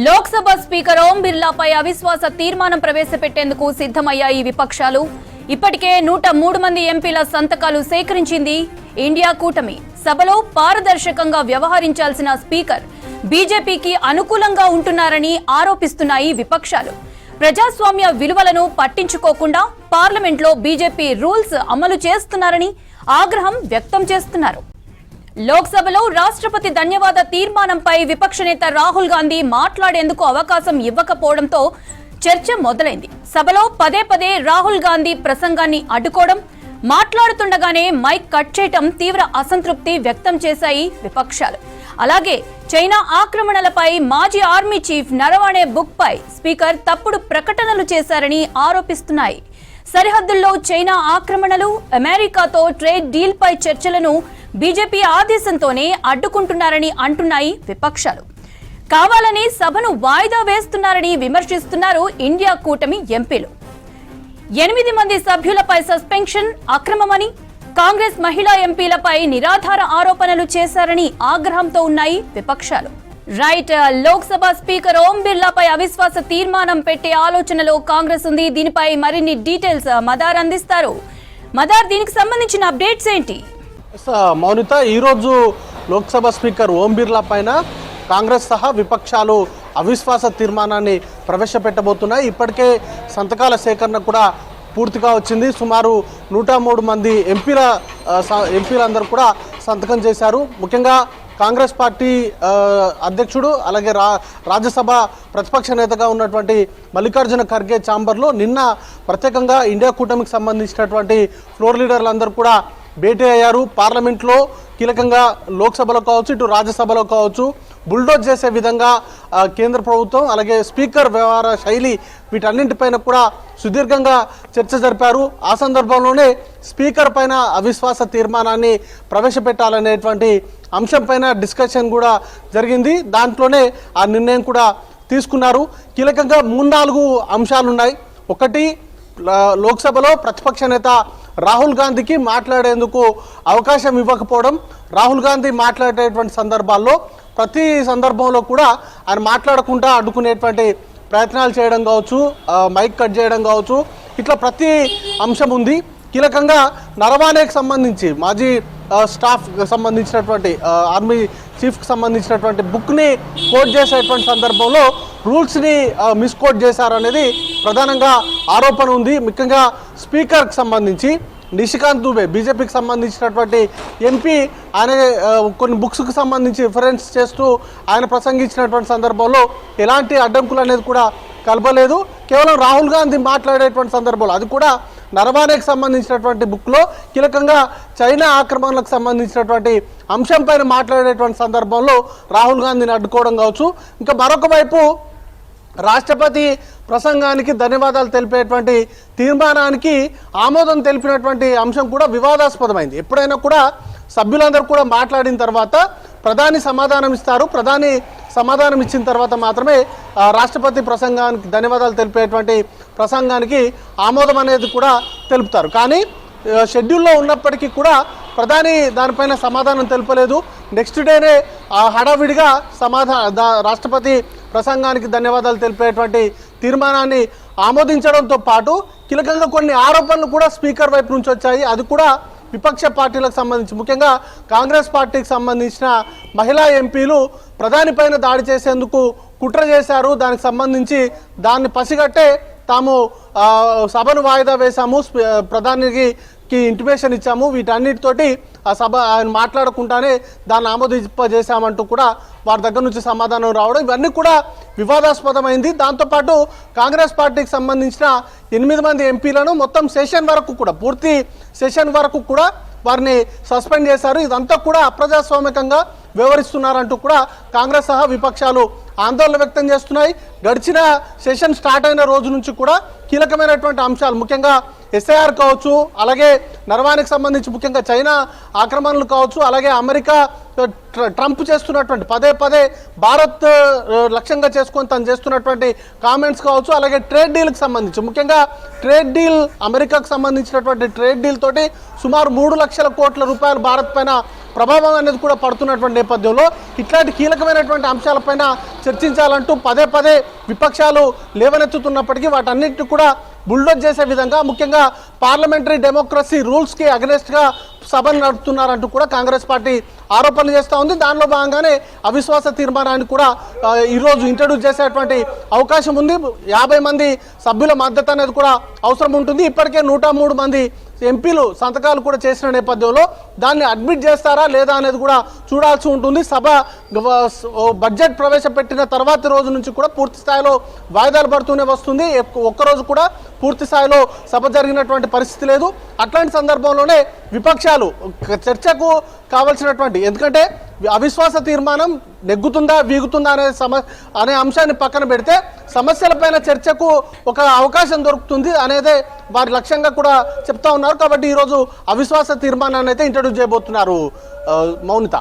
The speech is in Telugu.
లోక్సభ స్పీకర్ ఓం బిర్లాపై అవిశ్వాస తీర్మానం ప్రవేశపెట్టేందుకు సిద్ధమయ్యాయి విపక్షాలు. ఇప్పటికే 103 మంది ఎంపీల సంతకాలు సేకరించింది ఇండియా కూటమి. సభలో పారదర్శకంగా వ్యవహరించాల్సిన స్పీకర్ బీజేపీకి అనుకూలంగా ఉంటున్నారని ఆరోపిస్తున్నాయి విపక్షాలు. ప్రజాస్వామ్య విలువలను పట్టించుకోకుండా పార్లమెంట్లో బీజేపీ రూల్స్ అమలు చేస్తున్నారని ఆగ్రహం వ్యక్తం చేస్తున్నారు. లోక్సభలో రాష్ట్రపతి ధన్యవాద తీర్మానంపై విపక్ష నేత రాహుల్ గాంధీ మాట్లాడేందుకు అవకాశం ఇవ్వకపోవడంతో చర్చ మొదలైంది. సభలో పదే పదే రాహుల్ గాంధీ ప్రసంగాన్ని అడ్డుకోవడం, మాట్లాడుతుండగానే మైక్ కట్ చేయడం తీవ్ర అసంతృప్తి వ్యక్తం చేశాయి విపక్షాలు. అలాగే చైనా ఆక్రమణలపై మాజీ ఆర్మీ చీఫ్ నరవాణే బుక్ పై స్పీకర్ తప్పుడు ప్రకటనలు చేశారని ఆరోపిస్తున్నాయి. సరిహద్దుల్లో చైనా ఆక్రమణలు, అమెరికాతో ట్రేడ్ డీల్ పై చర్చలను బీజేపీ ఆదేశంతోనే అడ్డుకుంటున్నారని అంటున్నాయి విపక్షాలు. కావాలని సభను వాయిదా వేస్తున్నారని విమర్శిస్తున్నారు ఇండియా కూటమి ఎంపీలు. 8 మంది సభ్యులపై సస్పెన్షన్ అక్రమమని, కాంగ్రెస్ మహిళా ఎంపీలపై నిరాధార ఆరోపణలు చేశారని ఆగ్రహంతో ఉన్నాయి విపక్షాలు. రైట్, లోక్సభ స్పీకర్ ఓం బిర్లాపై అవిశ్వాస తీర్మానం పెట్టే ఆలోచనలో కాంగ్రెస్ ఉంది. దీనిపై మరిన్ని డీటెయిల్స్ మదార్ అందిస్తారు. మదార్, దీనికి సంబంధించిన అప్డేట్స్ ఏంటి? మౌనిత, ఈరోజు లోక్సభ స్పీకర్ ఓం బిర్లా పైన కాంగ్రెస్ సహా విపక్షాలు అవిశ్వాస తీర్మానాన్ని ప్రవేశపెట్టబోతున్నాయి. ఇప్పటికే సంతకాల సేకరణ కూడా పూర్తిగా వచ్చింది. సుమారు 103 మంది ఎంపీలందరూ కూడా సంతకం చేశారు. ముఖ్యంగా కాంగ్రెస్ పార్టీ అధ్యక్షుడు, అలాగే రాజ్యసభ ప్రతిపక్ష నేతగా ఉన్నటువంటి మల్లికార్జున ఖర్గే ఛాంబర్లో నిన్న ప్రత్యేకంగా ఇండియా కూటమికి సంబంధించినటువంటి ఫ్లోర్ లీడర్లందరూ కూడా భేటీ అయ్యారు. పార్లమెంట్లో కీలకంగా లోక్సభలో కావచ్చు, ఇటు రాజ్యసభలో కావచ్చు బుల్డోజ్ చేసే విధంగా కేంద్ర ప్రభుత్వం, అలాగే స్పీకర్ వ్యవహార శైలి, వీటన్నింటిపైన కూడా సుదీర్ఘంగా చర్చ జరిపారు. ఆ సందర్భంలోనే స్పీకర్ పైన అవిశ్వాస తీర్మానాన్ని ప్రవేశపెట్టాలనేటువంటి అంశం పైన డిస్కషన్ కూడా జరిగింది. దాంట్లోనే ఆ నిర్ణయం కూడా తీసుకున్నారు. కీలకంగా 3-4 అంశాలున్నాయి. ఒకటి, లోక్సభలో ప్రతిపక్ష నేత రాహుల్ గాంధీకి మాట్లాడేందుకు అవకాశం ఇవ్వకపోవడం. రాహుల్ గాంధీ మాట్లాడేటువంటి సందర్భాల్లో ప్రతి సందర్భంలో కూడా ఆయన మాట్లాడకుండా అడ్డుకునేటువంటి ప్రయత్నాలు చేయడం కావచ్చు, మైక్ కట్ చేయడం కావచ్చు, ఇట్లా ప్రతి అంశం ఉంది. కీలకంగా నరవాణేకి సంబంధించి మాజీ స్టాఫ్ సంబంధించినటువంటి ఆర్మీ చీఫ్కి సంబంధించినటువంటి బుక్ని కోట్ చేసేటువంటి సందర్భంలో రూల్స్ని మిస్కోట్ చేశారనేది ప్రధానంగా ఆరోపణ ఉంది. ముఖ్యంగా స్పీకర్కి సంబంధించి నిషికాంత్ దుబే, బీజేపీకి సంబంధించినటువంటి ఎంపీ, ఆయన కొన్ని బుక్స్కి సంబంధించి రిఫరెన్స్ చేస్తూ ఆయన ప్రసంగించినటువంటి సందర్భంలో ఎలాంటి అడ్డంకులు అనేది కూడా కలపలేదు. కేవలం రాహుల్ గాంధీ మాట్లాడేటువంటి సందర్భంలో, అది కూడా నరవాణేకి సంబంధించినటువంటి బుక్లో కీలకంగా చైనా ఆక్రమణలకు సంబంధించినటువంటి అంశం పైన మాట్లాడేటువంటి సందర్భంలో రాహుల్ గాంధీని అడ్డుకోవడం కావచ్చు. ఇంకా మరొక వైపు రాష్ట్రపతి ప్రసంగానికి ధన్యవాదాలు తెలిపేటువంటి తీర్మానానికి ఆమోదం తెలిపినటువంటి అంశం కూడా వివాదాస్పదమైంది. ఎప్పుడైనా కూడా సభ్యులందరూ కూడా మాట్లాడిన తర్వాత ప్రధాని సమాధానం ఇస్తారు. ప్రధాని సమాధానం ఇచ్చిన తర్వాత మాత్రమే రాష్ట్రపతి ప్రసంగానికి ధన్యవాదాలు తెలిపేటువంటి ప్రసంగానికి ఆమోదం అనేది కూడా తెలుపుతారు. కానీ షెడ్యూల్లో ఉన్నప్పటికీ కూడా ప్రధాని దానిపైన సమాధానం తెలుపలేదు. నెక్స్ట్ డేనే హడావిడిగా రాష్ట్రపతి ప్రసంగానికి ధన్యవాదాలు తెలిపేటువంటి తీర్మానాన్ని ఆమోదించడంతో పాటు కీలకంగా కొన్ని ఆరోపణలు కూడా స్పీకర్ వైపు నుంచి వచ్చాయి. అది కూడా విపక్ష పార్టీలకు సంబంధించి, ముఖ్యంగా కాంగ్రెస్ పార్టీకి సంబంధించిన మహిళా ఎంపీలు ప్రధాని పైన దాడి చేసేందుకు కుట్ర చేశారు. దానికి సంబంధించి దాన్ని పసిగట్టే తాము సభను వాయిదా వేశాము, ప్రధానికి ఇంటిమేషన్ ఇచ్చాము, వీటన్నిటితోటి ఆ సభ ఆయన మాట్లాడకుండానే దాన్ని ఆమోదింపజేశామంటూ కూడా వారి దగ్గర నుంచి సమాధానం రావడం, ఇవన్నీ కూడా వివాదాస్పదమైంది. దాంతోపాటు కాంగ్రెస్ పార్టీకి సంబంధించిన 8 మంది ఎంపీలను మొత్తం సెషన్ వరకు కూడా, పూర్తి సెషన్ వరకు కూడా వారిని సస్పెండ్ చేశారు. ఇదంతా కూడా అప్రజాస్వామికంగా వ్యవహరిస్తున్నారంటూ కూడా కాంగ్రెస్ సహా విపక్షాలు ఆందోళన వ్యక్తం చేస్తున్నాయి. గడిచిన సెషన్ స్టార్ట్ అయిన రోజు నుంచి కూడా కీలకమైనటువంటి అంశాలు, ముఖ్యంగా ఎస్ఐఆర్ కావచ్చు, అలాగే నరవాణేకి సంబంధించి ముఖ్యంగా చైనా ఆక్రమణలు కావచ్చు, అలాగే అమెరికా ట్రంప్ చేస్తున్నటువంటి పదే భారత్ లక్ష్యంగా చేసుకొని తను చేస్తున్నటువంటి కామెంట్స్ కావచ్చు, అలాగే ట్రేడ్ డీల్కి సంబంధించి, ముఖ్యంగా ట్రేడ్ డీల్, అమెరికాకు సంబంధించినటువంటి ట్రేడ్ డీల్ తోటి సుమారు 3 లక్షల కోట్ల రూపాయలు భారత్ పైన ప్రభావం అనేది కూడా పడుతున్నటువంటి నేపథ్యంలో ఇట్లాంటి కీలకమైనటువంటి అంశాలపైన చర్చించాలంటూ పదే పదే విపక్షాలు లేవనెత్తుతున్నప్పటికీ వాటన్నిటిని కూడా బుల్డోజ్ చేసే విధంగా ముఖ్యంగా పార్లమెంటరీ డెమోక్రసీ రూల్స్కి అగెనెస్ట్గా సభను నడుపుతున్నారంటూ కూడా కాంగ్రెస్ పార్టీ ఆరోపణలు చేస్తూ ఉంది. దానిలో భాగంగానే అవిశ్వాస తీర్మానాన్ని కూడా ఈరోజు ఇంట్రడ్యూస్ చేసేటువంటి అవకాశం ఉంది. 50 మంది సభ్యుల మద్దతు అనేది కూడా అవసరం ఉంటుంది. ఇప్పటికే 103 మంది ఎంపీలు సంతకాలు కూడా చేసిన నేపథ్యంలో దాన్ని అడ్మిట్ చేస్తారా లేదా అనేది కూడా చూడాల్సి ఉంటుంది. సభ బడ్జెట్ ప్రవేశపెట్టిన తర్వాతి రోజు నుంచి కూడా పూర్తి స్థాయిలో వాయిదాలు పడుతూనే వస్తుంది. ఒక్కరోజు కూడా పూర్తి స్థాయిలో సభ జరిగినటువంటి పరిస్థితి లేదు. అట్లాంటి సందర్భంలోనే విపక్షాలు చర్చకు కావాల్సినటువంటి, ఎందుకంటే అవిశ్వాస తీర్మానం నెగ్గుతుందా వీగుతుందా అనే అంశాన్ని పక్కన పెడితే సమస్యలపైన చర్చకు ఒక అవకాశం దొరుకుతుంది అనేదే వారి లక్ష్యంగా కూడా చెప్తా ఉన్నారు. కాబట్టి ఈరోజు అవిశ్వాస తీర్మానాన్ని అయితే ఇంట్రడ్యూస్ చేయబోతున్నారు మౌనిత.